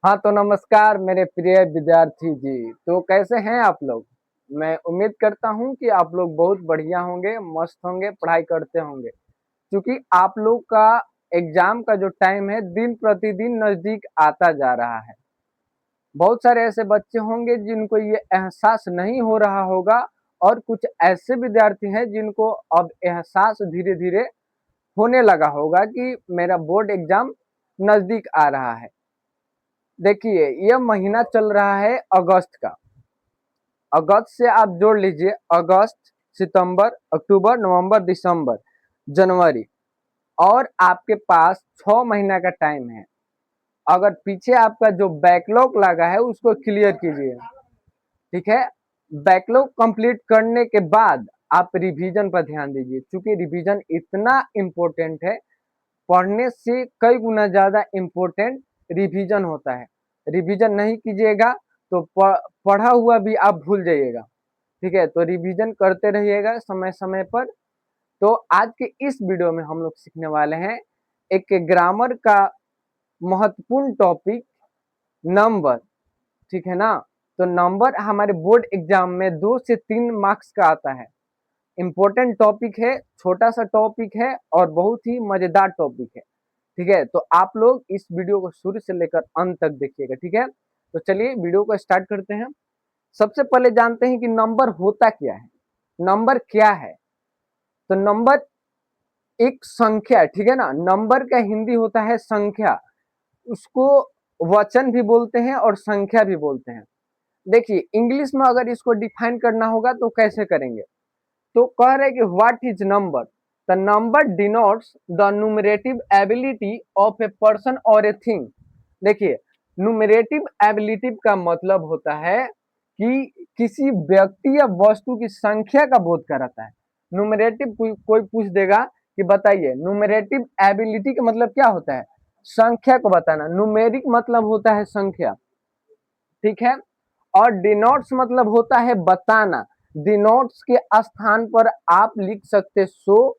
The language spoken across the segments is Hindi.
हाँ तो नमस्कार मेरे प्रिय विद्यार्थी जी। तो कैसे हैं आप लोग? मैं उम्मीद करता हूँ कि आप लोग बहुत बढ़िया होंगे, मस्त होंगे, पढ़ाई करते होंगे। क्योंकि आप लोग का एग्जाम का जो टाइम है दिन प्रतिदिन नजदीक आता जा रहा है। बहुत सारे ऐसे बच्चे होंगे जिनको ये एहसास नहीं हो रहा होगा और कुछ ऐसे विद्यार्थी हैं जिनको अब एहसास धीरे-धीरे होने लगा होगा कि मेरा बोर्ड एग्जाम नजदीक आ रहा है। देखिए, यह महीना चल रहा है अगस्त का। अगस्त से आप जोड़ लीजिए अगस्त, सितंबर, अक्टूबर, नवंबर, दिसंबर, जनवरी और आपके पास 6 महीना का टाइम है। अगर पीछे आपका जो बैकलॉग लगा है उसको क्लियर कीजिए, ठीक है? बैकलॉग कंप्लीट करने के बाद आप रिवीजन पर ध्यान दीजिए क्योंकि रिवीजन इतना इम्पोर्टेंट है, पढ़ने से कई गुना ज़्यादा इम्पोर्टेंट रिवीजन होता है। रिवीजन नहीं कीजिएगा तो पढ़ा हुआ भी आप भूल जाइएगा, ठीक है? तो रिवीजन करते रहिएगा समय-समय पर। तो आज के इस वीडियो में हम लोग सीखने वाले हैं एक ग्रामर का महत्वपूर्ण टॉपिक नंबर, ठीक है ना? तो नंबर हमारे बोर्ड एग्जाम में 2 से 3 मार्क्स का आता है। इम्पोर्टेंट टॉपिक है, छोटा-सा टॉपिक है और बहुत ही मज़ेदार टॉपिक है। ठीक है? तो आप लोग इस वीडियो को शुरू से लेकर अंत तक देखिएगा, ठीक है? तो चलिए वीडियो को स्टार्ट करते हैं। सबसे पहले जानते हैं कि नंबर होता क्या है? नंबर क्या है? तो नंबर एक संख्या, ठीक है ना? नंबर का हिंदी होता है संख्या। उसको वचन भी बोलते हैं और संख्या भी बोलते हैं। देखिए, इंग्लिश में अगर इसको डिफाइन करना होगा तो कैसे करेंगे? तो कह रहे हैं कि what is number? The number denotes the numerative ability of a person और ए थिंग। देखिए, न्यूमरेटिव एबिलिटी का मतलब होता है कि किसी व्यक्ति या वस्तु की संख्या का बोध कराता है। न्यूमरेटिव कोई पूछ देगा कि बताइए न्यूमरेटिव एबिलिटी का मतलब क्या होता है? संख्या को बताना। न्यूमेरिक मतलब होता है संख्या, ठीक है? और डिनोट्स मतलब होता है बताना। डिनोट्स के स्थान पर आप लिख सकते सो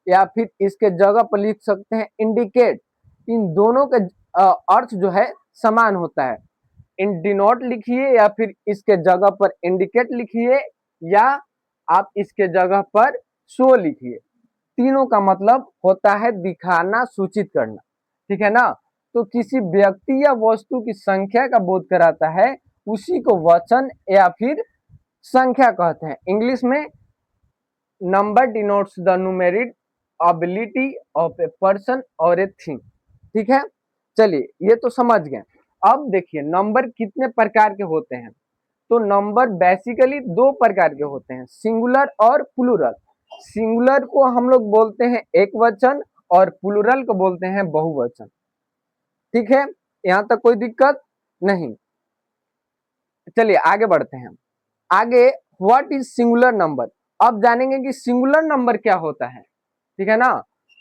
या फिर इसके जगह पर लिख सकते हैं इंडिकेट। इन दोनों के अर्थ जो है समान होता है। इन डिनोट लिखिए या फिर इसके जगह पर इंडिकेट लिखिए या आप इसके जगह पर शो लिखिए। तीनों का मतलब होता है दिखाना, सूचित करना, ठीक है ना? तो किसी व्यक्ति या वस्तु की संख्या का बोध कराता है, उसी को वचन या फिर संख्या कहते हैं। इंग्लिश में number denotes the numeric ability of a person और ए थिंग, ठीक है? चलिए, ये तो समझ गए। अब देखिए नंबर कितने प्रकार के होते हैं। तो नंबर बेसिकली 2 प्रकार के होते हैं, सिंगुलर और प्लूरल। सिंगुलर को हम लोग बोलते हैं एक वचन और प्लूरल को बोलते हैं बहुवचन, ठीक है? यहाँ तक कोई दिक्कत नहीं। चलिए आगे बढ़ते हैं। आगे व्हाट इज सिंगुलर नंबर? अब जानेंगे कि सिंगुलर नंबर क्या होता है, ठीक है ना?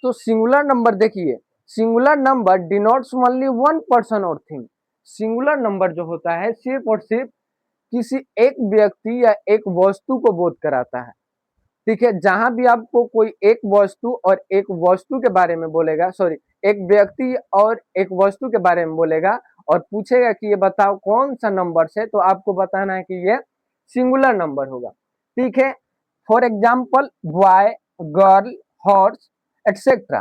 तो सिंगुलर नंबर देखिए, singular number denotes only one person और थिंग। सिंगुलर नंबर जो होता है सिर्फ और सिर्फ किसी एक व्यक्ति या एक वस्तु को बोध कराता है, ठीक है? जहां भी आपको कोई एक वस्तु और एक वस्तु के बारे में बोलेगा, सॉरी, एक व्यक्ति और एक वस्तु के बारे में बोलेगा और पूछेगा कि ये बताओ कौन सा नंबर से, तो आपको बताना है कि ये सिंगुलर नंबर होगा, ठीक है? For example boy, girl, horse etcetera.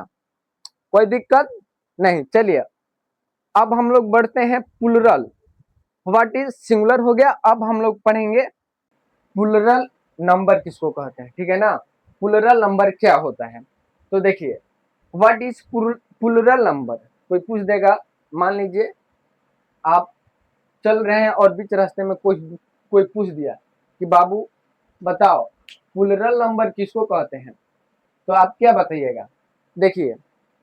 कोई दिक्कत नहीं। चलिए अब हम लोग बढ़ते हैं प्लुरल। व्हाट इज सिंगुलर हो गया, अब हम लोग पढ़ेंगे प्लुरल नंबर किसको कहते हैं, ठीक है ना? प्लुरल नंबर क्या होता है? तो देखिए व्हाट इज प्लुरल नंबर। कोई पूछ देगा, मान लीजिए आप चल रहे हैं और बीच रास्ते में कोई कोई पूछ दिया कि बाबू बताओ प्लुरल नंबर किसको कहते हैं, तो आप क्या बताइएगा? देखिए,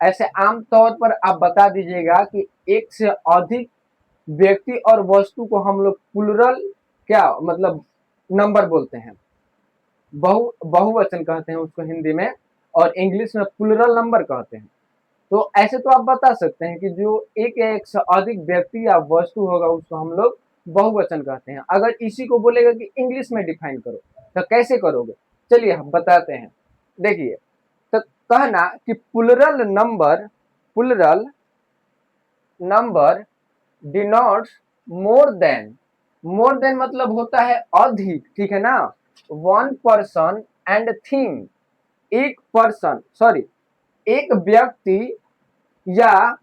ऐसे आम तौर पर आप बता दीजिएगा कि एक से अधिक व्यक्ति और वस्तु को हम लोग प्लुरल क्या मतलब नंबर बोलते हैं। बहुवचन कहते हैं उसको हिंदी में, और इंग्लिश में प्लुरल नंबर कहते हैं। तो ऐसे तो आप बता सकते हैं कि जो एक या एक से अधिक व्यक्ति या वस्तु होगा उसको हम लोग बहुवचन कहते हैं। अगर इसी को बोलेगा कि इंग्लिश में डिफाइन करो तो कैसे करोगे? चलिए हम बताते हैं। देखिए, तो कहना कि plural number denotes more than मतलब होता है अधिक, ठीक है ना। वन पर्सन एंड थिंग, एक पर्सन सॉरी एक व्यक्ति, या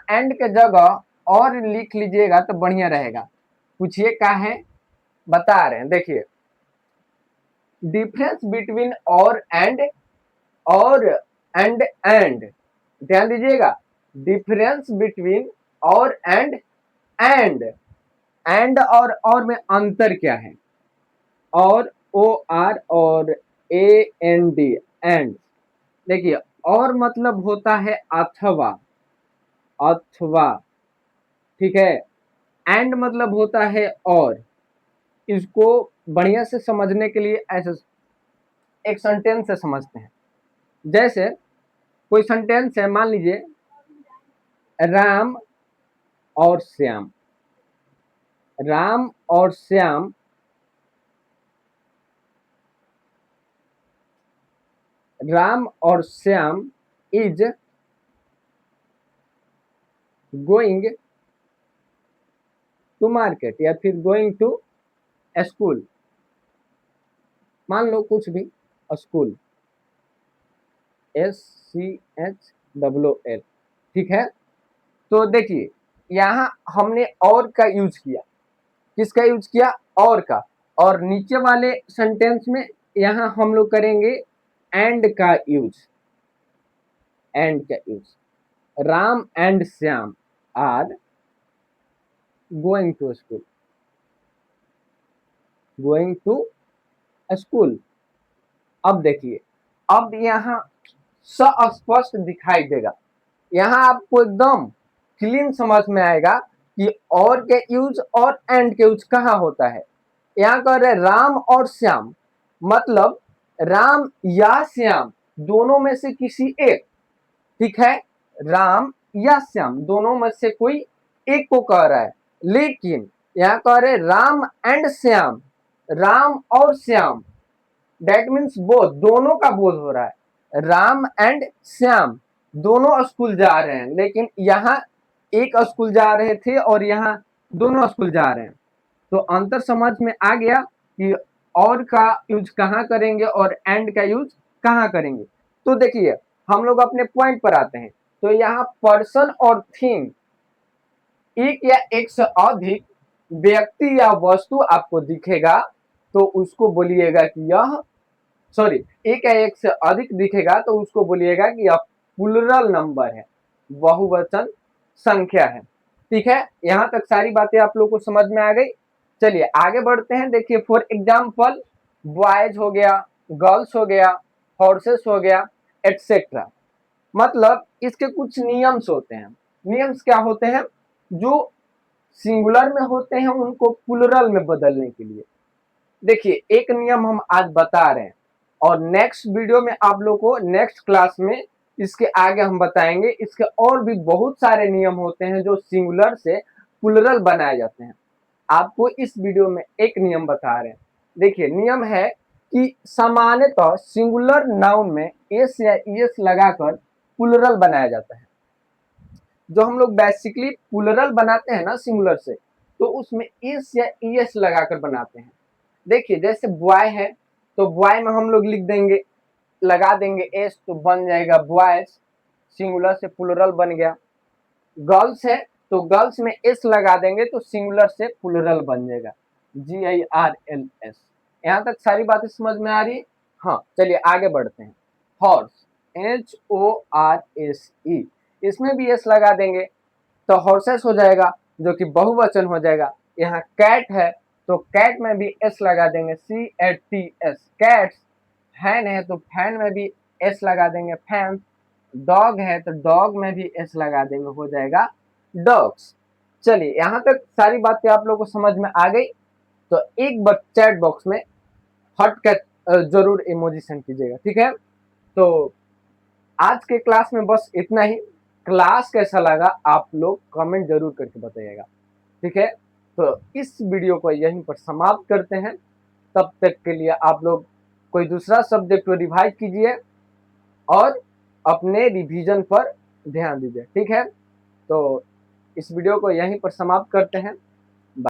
एंड के जगह और लिख लीजिएगा तो बढ़िया रहेगा। पूछिए क्या है, बता रहे हैं, देखिए डिफरेंस बिटवीन और एंड, ध्यान दीजिएगा, डिफरेंस बिटवीन और एंड और में अंतर क्या है। और ओ आर और ए एन डी, एंड, देखिए और मतलब होता है अथवा, अथवा, ठीक है। एंड मतलब होता है और। इसको बढ़िया से समझने के लिए ऐसे एक सेंटेंस से समझते हैं। जैसे कोई सेंटेंस है, मान लीजिए राम और श्याम, राम और श्याम राम और Shyam is going to market या फिर गोइंग टू स्कूल, मान लो कुछ भी, स्कूल, SCHLL, ठीक है। तो देखिए यहाँ हमने और का यूज किया, किसका यूज किया, और का। और नीचे वाले सेंटेंस में यहाँ हम लोग करेंगे एंड का यूज, एंड का use. Ram and Shyam are going to school, going to school. अब देखिए, अब यहाँ स्पष्ट दिखाई देगा, यहाँ आपको एकदम क्लीन समझ में आएगा कि और के यूज और एंड के यूज कहाँ होता है। यहाँ कह रहे राम और श्याम, मतलब राम या श्याम दोनों में से किसी एक, ठीक है, राम या श्याम दोनों में से कोई एक को कह रहा है। लेकिन यहाँ कह रहे राम एंड श्याम, राम और श्याम, दैट मीन्स बोथ, दोनों का बोध हो रहा है। राम एंड श्याम दोनों स्कूल जा रहे हैं, लेकिन यहाँ एक स्कूल जा रहे थे और यहाँ दोनों स्कूल जा रहे हैं। तो अंतर समझ में आ गया कि और का यूज कहाँ करेंगे और एंड का यूज कहाँ करेंगे। तो देखिए हम लोग अपने पॉइंट पर आते हैं। तो यहाँ पर्सन और थिंग, एक या एक से अधिक व्यक्ति या वस्तु आपको दिखेगा तो उसको बोलिएगा कि यह, सॉरी, एक या एक से अधिक दिखेगा तो उसको बोलिएगा कि यह प्लुरल नंबर है, बहुवचन संख्या है, ठीक है। यहाँ तक सारी बातें आप लोग को समझ में आ गई। चलिए आगे बढ़ते हैं। देखिए फॉर एग्जाम्पल बॉयज हो गया, गर्ल्स हो गया, हॉर्सेस हो गया, एटसेट्रा। मतलब इसके कुछ नियम्स होते हैं। नियम्स क्या होते हैं, जो सिंगुलर में होते हैं उनको प्लुरल में बदलने के लिए। देखिए एक नियम हम आज बता रहे हैं और नेक्स्ट वीडियो में आप लोग को नेक्स्ट क्लास में इसके आगे हम बताएंगे। इसके और भी बहुत सारे नियम होते हैं जो सिंगुलर से प्लुरल बनाए जाते हैं। आपको इस वीडियो में एक नियम बता रहे हैं। देखिए नियम है कि सामान्यतः सिंगुलर नाउन में एस या ईएस लगाकर प्लुरल बनाया जाता है। जो हम लोग बेसिकली प्लुरल बनाते हैं ना सिंगुलर से, तो उसमें एस या ईएस लगाकर बनाते हैं। देखिए जैसे बॉय है तो बॉय में हम लोग लिख देंगे, लगा देंगे एस तो बन जाएगा बॉयज, सिंगुलर से प्लुरल बन गया। गर्ल्स है तो गर्ल्स में एस लगा देंगे तो सिंगुलर से प्लुरल बन जाएगा, GIRLS। यहाँ तक सारी बातें समझ में आ रही है। हाँ चलिए आगे बढ़ते हैं। हॉर्स, HORSE, इसमें भी एस लगा देंगे तो हॉर्सेस हो जाएगा जो कि बहुवचन हो जाएगा। यहाँ कैट है तो कैट में भी एस लगा देंगे, CATS, कैट्स। फैन है तो फैन में भी एस लगा देंगे, फैन। डॉग है तो डॉग में भी एस लगा देंगे, हो जाएगा डॉग्स। चलिए यहाँ तक सारी बातें आप लोगों को समझ में आ गई। तो एक बार चैट बॉक्स में हट कर जरूर इमोजी सेंड कीजिएगा, ठीक है। तो आज के क्लास में बस इतना ही। क्लास कैसा लगा आप लोग कमेंट जरूर करके बताइएगा, ठीक है। तो इस वीडियो को यहीं पर समाप्त करते हैं। तब तक के लिए आप लोग कोई दूसरा सब्जेक्ट को रिवाइज कीजिए और अपने रिवीजन पर ध्यान दीजिए, ठीक है। तो इस वीडियो को यहीं पर समाप्त करते हैं।